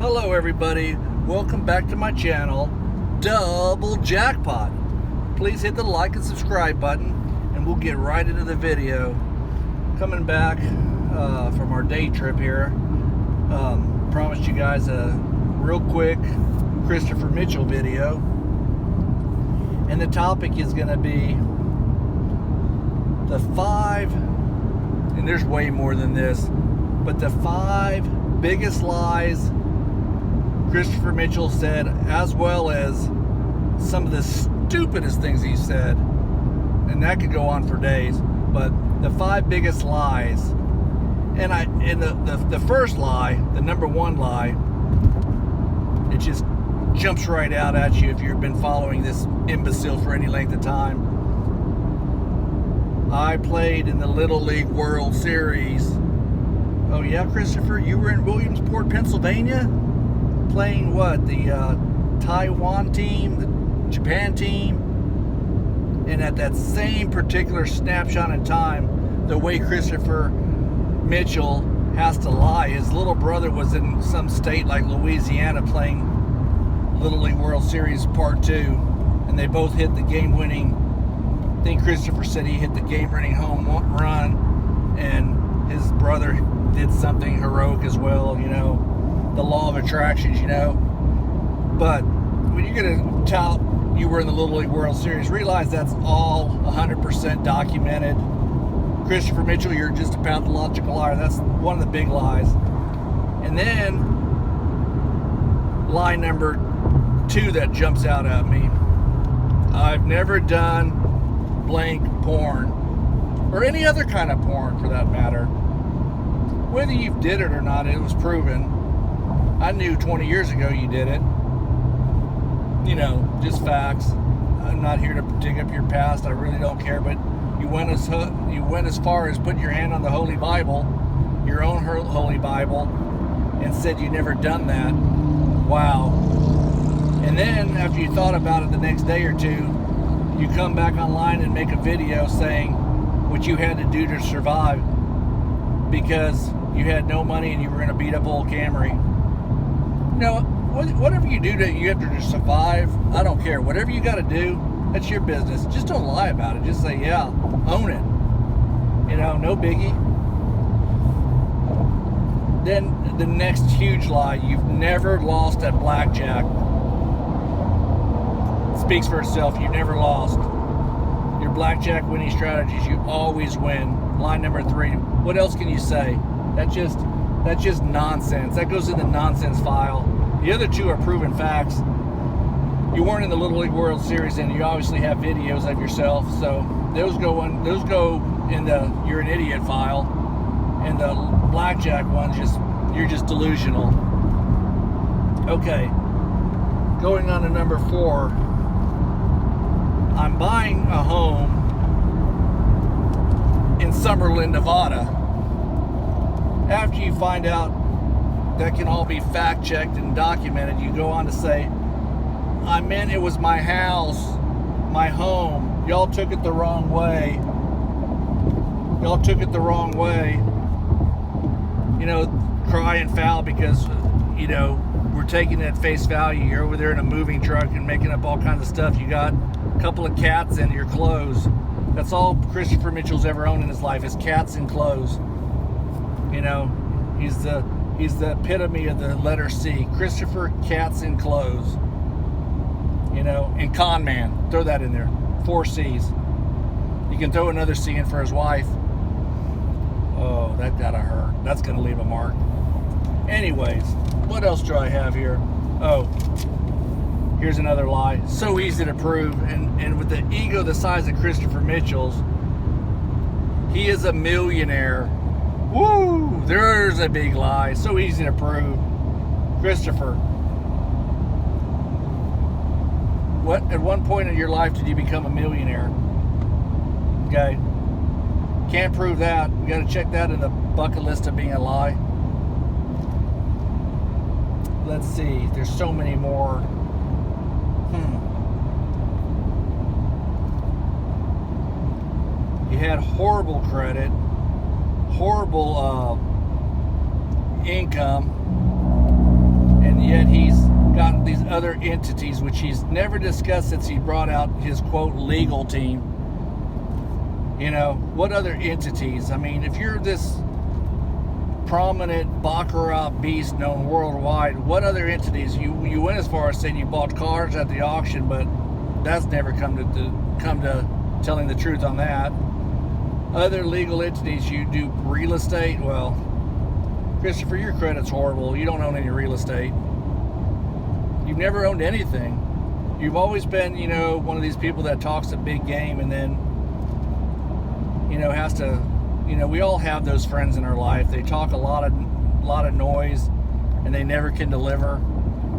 Hello everybody, welcome back to my channel, Double Jackpot. Please hit the like and subscribe button and we'll get right into the video. Coming back from our day trip here. Promised you guys a real quick Christopher Mitchell video. And the topic is going to be the 5, and there's way more than this, but the 5 biggest lies Christopher Mitchell said, as well as some of the stupidest things he said. And that could go on for days, but the 5 biggest lies. And the first lie, the number one lie, it just jumps right out at you if you've been following this imbecile for any length of time. I played in the Little League World Series. Oh yeah, Christopher, you were in Williamsport, Pennsylvania? Playing what? The Taiwan team, the Japan team? And at that same particular snapshot in time, the way Christopher Mitchell has to lie, his little brother was in some state like Louisiana playing Little League World Series Part 2, and they both hit the game-winning, I think Christopher said he hit the game-winning home run, and his brother did something heroic as well, you know, the law of attractions, you know. But when you're going to tout you were in the Little League World Series, realize that's all 100% documented. Christopher Mitchell, you're just a pathological liar. That's one of the big lies. And then lie number 2 that jumps out at me: I've never done blank porn, or any other kind of porn for that matter. Whether you did it or not, it was proven. I knew 20 years ago you did it. You know, just facts. I'm not here to dig up your past. I really don't care. But you went as far as putting your hand on the Holy Bible, your own Holy Bible, and said you never done that. Wow. And then after you thought about it the next day or two, you come back online and make a video saying what you had to do to survive because you had no money and you were in a beat up old Camry. You know, whatever you do you have to survive, I don't care. Whatever you got to do, that's your business. Just don't lie about it. Just say, yeah, own it. You know, no biggie. Then the next huge lie: you've never lost at blackjack. It speaks for itself. You've never lost. Your blackjack winning strategies, you always win. Lie number 3. What else can you say? That's just nonsense. That goes in the nonsense file. The other 2 are proven facts. You weren't in the Little League World Series, and you obviously have videos of yourself, so those go in the you're an idiot file. And the blackjack ones, you're just delusional. Okay, going on to number 4. I'm buying a home in Summerlin, Nevada. After you find out that can all be fact-checked and documented, you go on to say, I meant it was my house, my home. Y'all took it the wrong way. Y'all took it the wrong way. You know, cry and foul because, you know, we're taking it at face value. You're over there in a moving truck and making up all kinds of stuff. You got a couple of cats in your clothes. That's all Christopher Mitchell's ever owned in his life is cats and clothes. You know, he's the epitome of the letter C. Christopher, cats and clothes. You know, and con man. Throw that in there. 4 C's. You can throw another C in for his wife. Oh, that gotta hurt. That's gonna leave a mark. Anyways, what else do I have here? Oh, here's another lie. So easy to prove. And with the ego the size of Christopher Mitchell's, he is a millionaire. Woo! There's a big lie. So easy to prove. Christopher, what at one point in your life did you become a millionaire? Okay. Can't prove that. We got to check that in the bucket list of being a lie. Let's see. There's so many more. You had horrible credit, horrible income, and yet he's got these other entities which he's never discussed since he brought out his quote legal team. You know, what other entities? I mean, if you're this prominent Baccarat beast known worldwide, what other entities? You went as far as saying you bought cars at the auction, but that's never come to telling the truth on that. Other legal entities, you do real estate. Well, Christopher, your credit's horrible. You don't own any real estate. You've never owned anything. You've always been, you know, one of these people that talks a big game and then, you know, has to, you know, we all have those friends in our life. They talk a lot of noise and they never can deliver.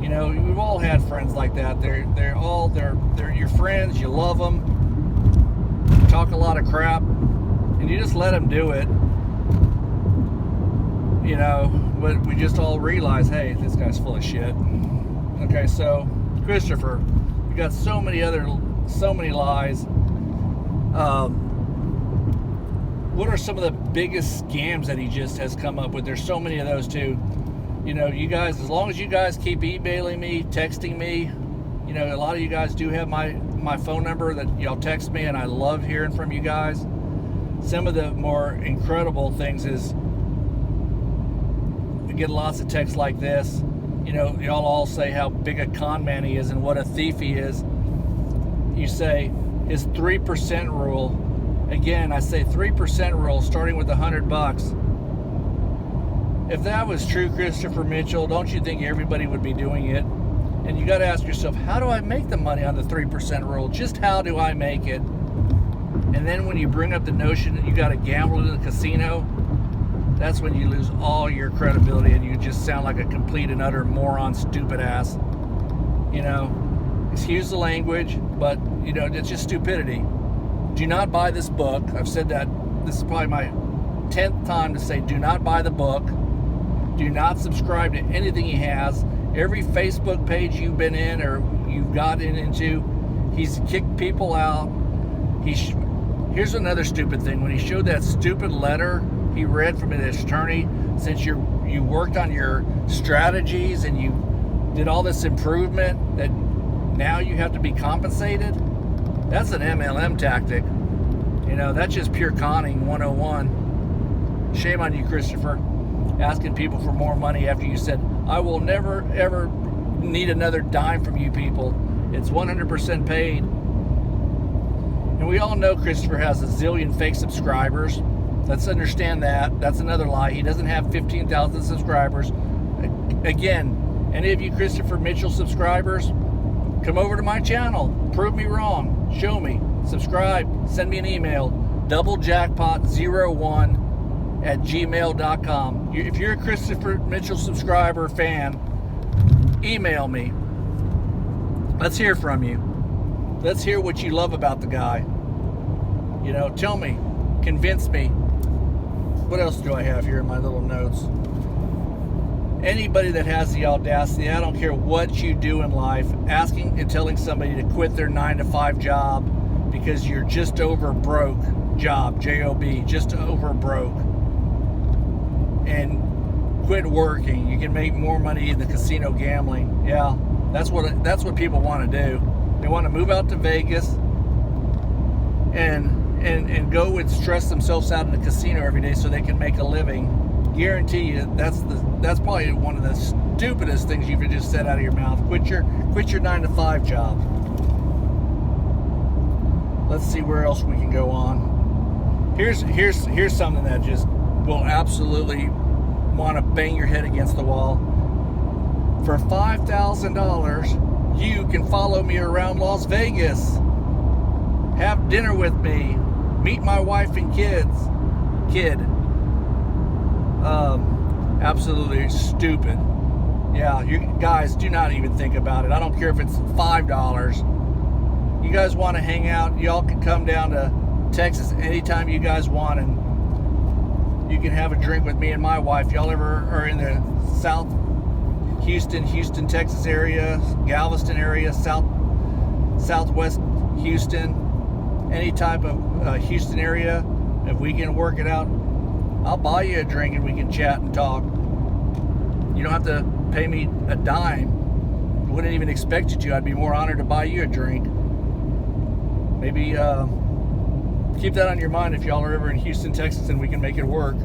You know, we've all had friends like that. They're your friends. You love them. You talk a lot of crap, and you just let them do it. You know, but we just all realize, hey, this guy's full of shit. Okay, so Christopher, you got so many lies. What are some of the biggest scams that he just has come up with? There's so many of those too. You know, you guys, as long as you guys keep emailing me, texting me, you know, a lot of you guys do have my phone number that y'all text me, and I love hearing from you guys. Some of the more incredible things is we get lots of texts like this. You know, y'all all say how big a con man he is and what a thief he is. You say his 3% rule. Again, I say 3% rule starting with $100. If that was true, Christopher Mitchell, don't you think everybody would be doing it? And you got to ask yourself, how do I make the money on the 3% rule? Just how do I make it? And then when you bring up the notion that you got to gamble in the casino, that's when you lose all your credibility and you just sound like a complete and utter moron, stupid ass. You know, excuse the language, but, you know, it's just stupidity. Do not buy this book. I've said that. This is probably my 10th time to say do not buy the book. Do not subscribe to anything he has. Every Facebook page you've been in or you've gotten into, he's kicked people out. Here's another stupid thing. When he showed that stupid letter he read from his attorney, since you worked on your strategies and you did all this improvement, that now you have to be compensated. That's an MLM tactic. You know, that's just pure conning 101. Shame on you, Christopher. Asking people for more money after you said, I will never, ever need another dime from you people. It's 100% paid. And we all know Christopher has a zillion fake subscribers. Let's understand that. That's another lie. He doesn't have 15,000 subscribers. Again, any of you Christopher Mitchell subscribers, come over to my channel. Prove me wrong. Show me. Subscribe. Send me an email. doublejackpot01@gmail.com. If you're a Christopher Mitchell subscriber fan, email me. Let's hear from you. Let's hear what you love about the guy. You know, tell me. Convince me. What else do I have here in my little notes? Anybody that has the audacity, I don't care what you do in life, asking and telling somebody to quit their 9-to-5 job because you're just over broke, job, J-O-B, just over broke, and quit working. You can make more money in the casino gambling. Yeah, that's what people want to do. They want to move out to Vegas and go and stress themselves out in the casino every day so they can make a living. Guarantee you that's probably one of the stupidest things you've just said out of your mouth. Quit your 9-to-5 job. Let's see where else we can go on. Here's something that just will absolutely want to bang your head against the wall. For $5,000, you can follow me around Las Vegas, have dinner with me, meet my wife and kid. Absolutely stupid. Yeah, you guys do not even think about it. I don't care if it's $5. You guys want to hang out, y'all can come down to Texas anytime you guys want, and you can have a drink with me and my wife. Y'all ever are in the South Houston, Texas area, Galveston area, Southwest Houston, any type of Houston area, if we can work it out, I'll buy you a drink and we can chat and talk. You don't have to pay me a dime, wouldn't even expect you to. I'd be more honored to buy you a drink. Maybe keep that on your mind if y'all are ever in Houston, Texas, and we can make it work.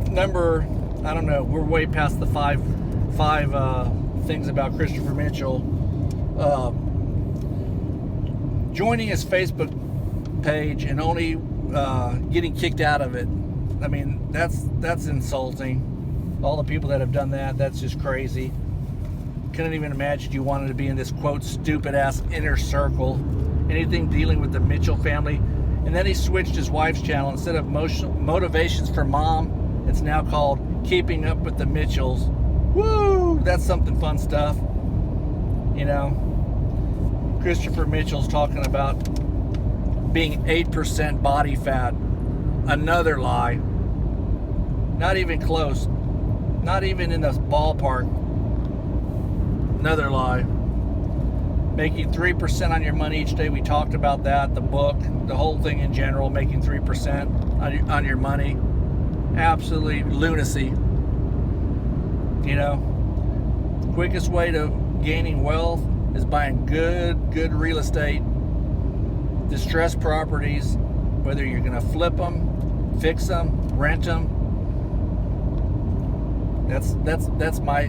Number, I don't know, we're way past the five things about Christopher Mitchell. Joining his Facebook page and only getting kicked out of it. I mean, that's insulting. All the people that have done that, that's just crazy. Couldn't even imagine you wanted to be in this, quote, stupid ass inner circle. Anything dealing with the Mitchell family. And then he switched his wife's channel. Instead of Motivations for Mom, it's now called Keeping Up with the Mitchells. Woo! That's something fun stuff. You know, Christopher Mitchell's talking about being 8% body fat. Another lie. Not even close. Not even in the ballpark. Another lie. Making 3% on your money each day. We talked about that. The book, the whole thing in general, making 3% on your money. Absolutely lunacy. You know, quickest way to gaining wealth is buying good real estate, distressed properties, whether you're going to flip them, fix them, rent them. That's my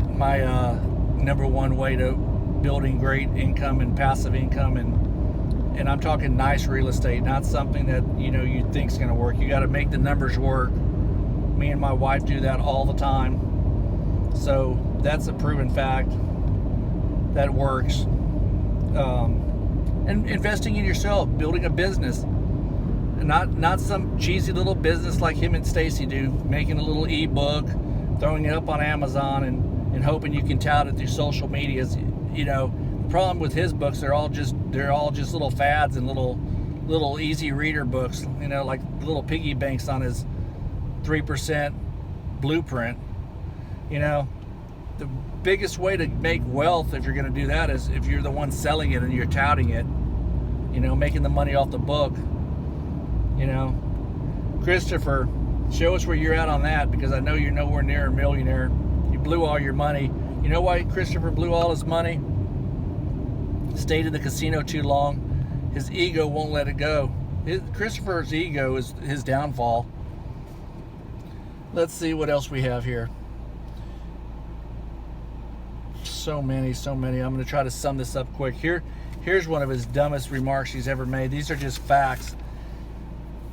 number one way to building great income and passive income, and I'm talking nice real estate, not something that you think's going to work. You got to make the numbers work. Me and my wife do that all the time, so that's a proven fact that works. And investing in yourself, building a business, and not some cheesy little business like him and Stacy do, making a little ebook, throwing it up on Amazon and hoping you can tout it through social medias. The problem with his books, they're all just little fads and little easy reader books, like little piggy banks on his 3% blueprint. The biggest way to make wealth, if you're going to do that, is if you're the one selling it and you're touting it, making the money off the book. Christopher, show us where you're at on that, because I know you're nowhere near a millionaire. You blew all your money. You know why Christopher blew all his money? Stayed in the casino too long. His ego won't let it go. Christopher's ego is his downfall. Let's see what else we have here. So many. I'm going to try to sum this up quick. Here's one of his dumbest remarks he's ever made. These are just facts.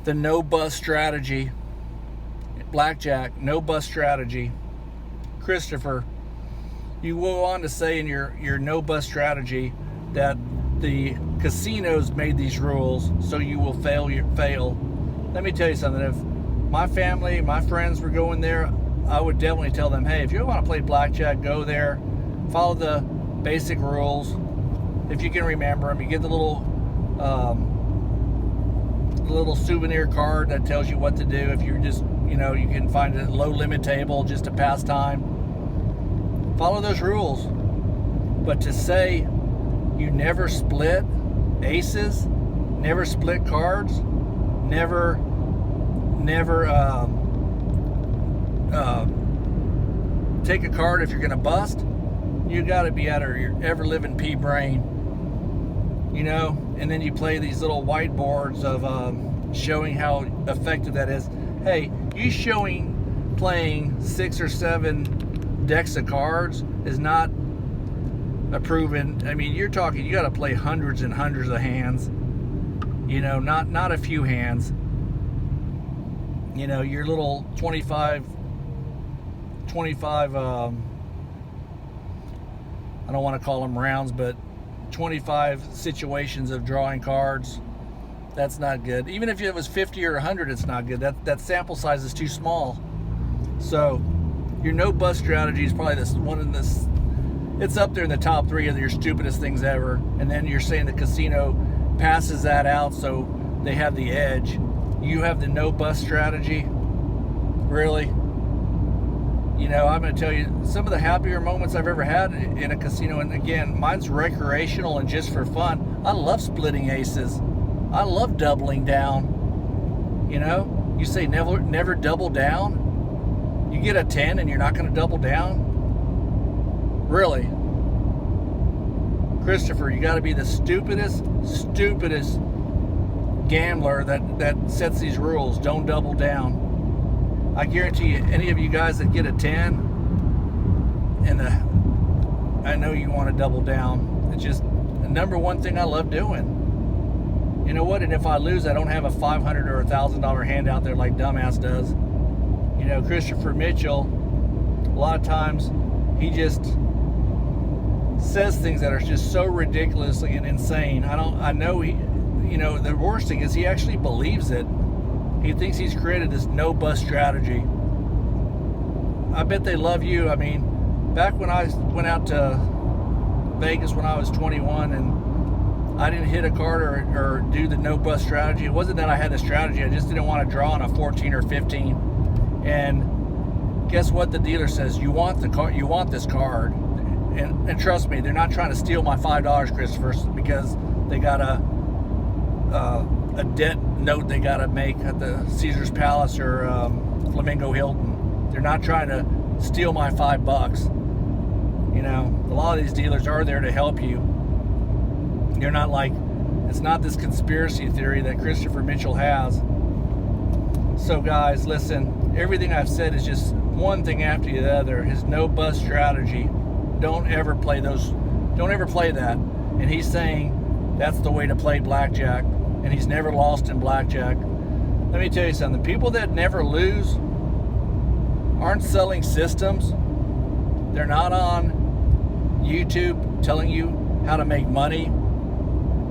The no-bust strategy. Blackjack, no-bust strategy. Christopher, you go on to say in your no-bust strategy that the casinos made these rules so you will fail. Let me tell you something. If my family, my friends were going there, I would definitely tell them, hey, if you want to play blackjack, go there. Follow the basic rules. If you can remember them, you get the little souvenir card that tells you what to do. If you're just, you can find a low limit table just to pass time. Follow those rules. But to say you never split aces, never split cards, never take a card if you're gonna bust, you got to be out of your ever living pea brain. And then you play these little whiteboards of showing how effective that is. Hey, you playing 6 or 7 decks of cards is not a proven. I mean, you're talking, you got to play hundreds and hundreds of hands. Not a few hands. Your little 25 I don't want to call them rounds, but 25 situations of drawing cards, that's not good. Even if it was 50 or 100, it's not good. That sample size is too small. So your no-bust strategy is probably it's up there in the top 3 of your stupidest things ever. And then you're saying the casino passes that out so they have the edge. You have the no-bust strategy? Really? I'm going to tell you some of the happier moments I've ever had in a casino. And again, mine's recreational and just for fun. I love splitting aces. I love doubling down. You say never double down. You get a 10 and you're not going to double down? Really? Christopher, you got to be the stupidest gambler that sets these rules. Don't double down. I guarantee you, any of you guys that get a 10, and I know you want to double down. It's just the number one thing I love doing. You know what? And if I lose, I don't have a $500 or $1,000 hand out there like dumbass does. You know, Christopher Mitchell, a lot of times he just says things that are just so ridiculously and insane. I know he, you know, the worst thing is he actually believes it. He thinks he's created this no bust strategy. I bet they love you. I mean, back when I went out to Vegas when I was 21 and I didn't hit a card or do the no bust strategy. It wasn't that I had a strategy. I just didn't want to draw on a 14 or 15. And guess what? The dealer says, you want the card, you want this card. And trust me, they're not trying to steal my $5, Christopher, because they got a debt note they got to make at the Caesars Palace or Flamingo Hilton. They're not trying to steal my $5. You know, a lot of these dealers are there to help you. You're not like, it's not this conspiracy theory that Christopher Mitchell has. So guys, listen, everything I've said is just one thing after the other. His no bust strategy. Don't ever play those. Don't ever play that. And he's saying that's the way to play blackjack. And he's never lost in blackjack. Let me tell you something. People that never lose aren't selling systems. They're not on YouTube telling you how to make money.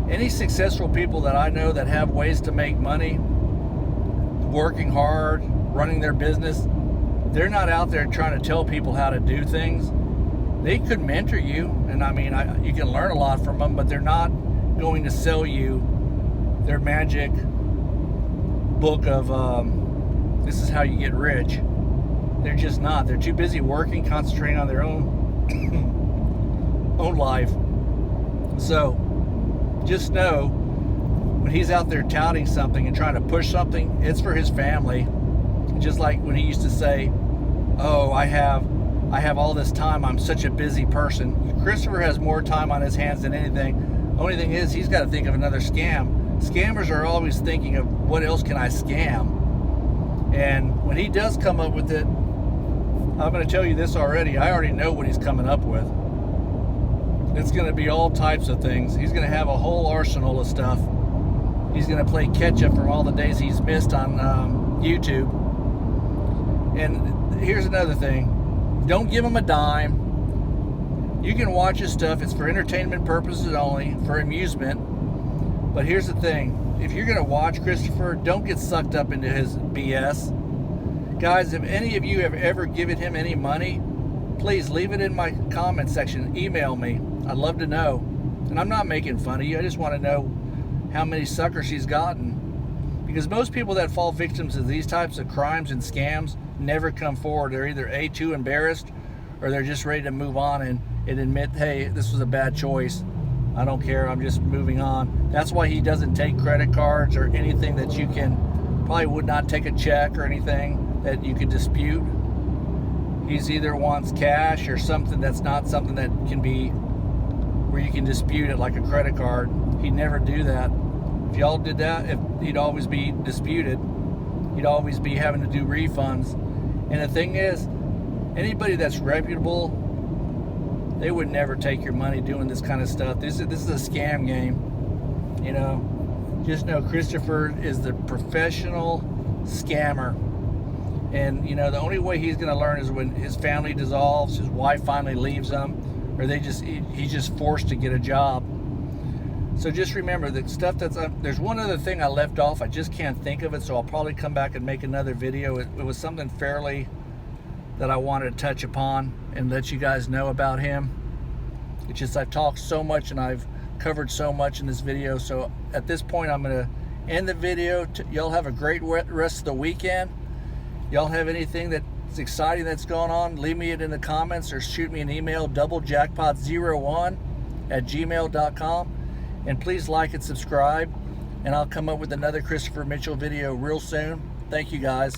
Any successful people that I know that have ways to make money, working hard, running their business, they're not out there trying to tell people how to do things. They could mentor you, and I mean, you can learn a lot from them, but they're not going to sell you their magic book of this is how you get rich. They're just not. They're too busy working, concentrating on their own life. So just know when he's out there touting something and trying to push something, it's for his family. Just like when he used to say, oh, I have all this time, I'm such a busy person. Christopher has more time on his hands than anything. Only thing is, he's got to think of another scam. Scammers are always thinking of what else can I scam. And when he does come up with it, I'm going to tell you this already. I already know what he's coming up with. It's going to be all types of things. He's going to have a whole arsenal of stuff. He's going to play catch up from all the days he's missed on YouTube. And here's another thing. Don't give him a dime. You can watch his stuff. It's for entertainment purposes only, for amusement. But here's the thing. If you're going to watch Christopher, don't get sucked up into his BS. Guys, if any of you have ever given him any money, please leave it in my comment section. Email me. I'd love to know. And I'm not making fun of you. I just want to know how many suckers he's gotten. Because most people that fall victims of these types of crimes and scams never come forward. They're either A, too embarrassed, or they're just ready to move on and admit, hey, this was a bad choice. I don't care. I'm just moving on. That's why he doesn't take credit cards or anything that you can, probably would not take a check or anything that you could dispute. He's either wants cash or something that's not something that can be, where you can dispute it like a credit card. He'd never do that. If y'all did that, he'd always be disputed. He'd always be having to do refunds. And the thing is, anybody that's reputable, they would never take your money doing this kind of stuff. This is a scam game. You know, just know Christopher is the professional scammer. And, you know, the only way he's going to learn is when his family dissolves, his wife finally leaves him, or he's just forced to get a job. So just remember the stuff that's there's one other thing I left off. I just can't think of it, so I'll probably come back and make another video. It was something fairly that I wanted to touch upon and let you guys know about him. It's just I've talked so much and I've covered so much in this video. So at this point, I'm going to end the video. Y'all have a great rest of the weekend. Y'all have anything that's exciting that's going on, leave me it in the comments or shoot me an email, doublejackpot01@gmail.com. And please like and subscribe, and I'll come up with another Christopher Mitchell video real soon. Thank you, guys.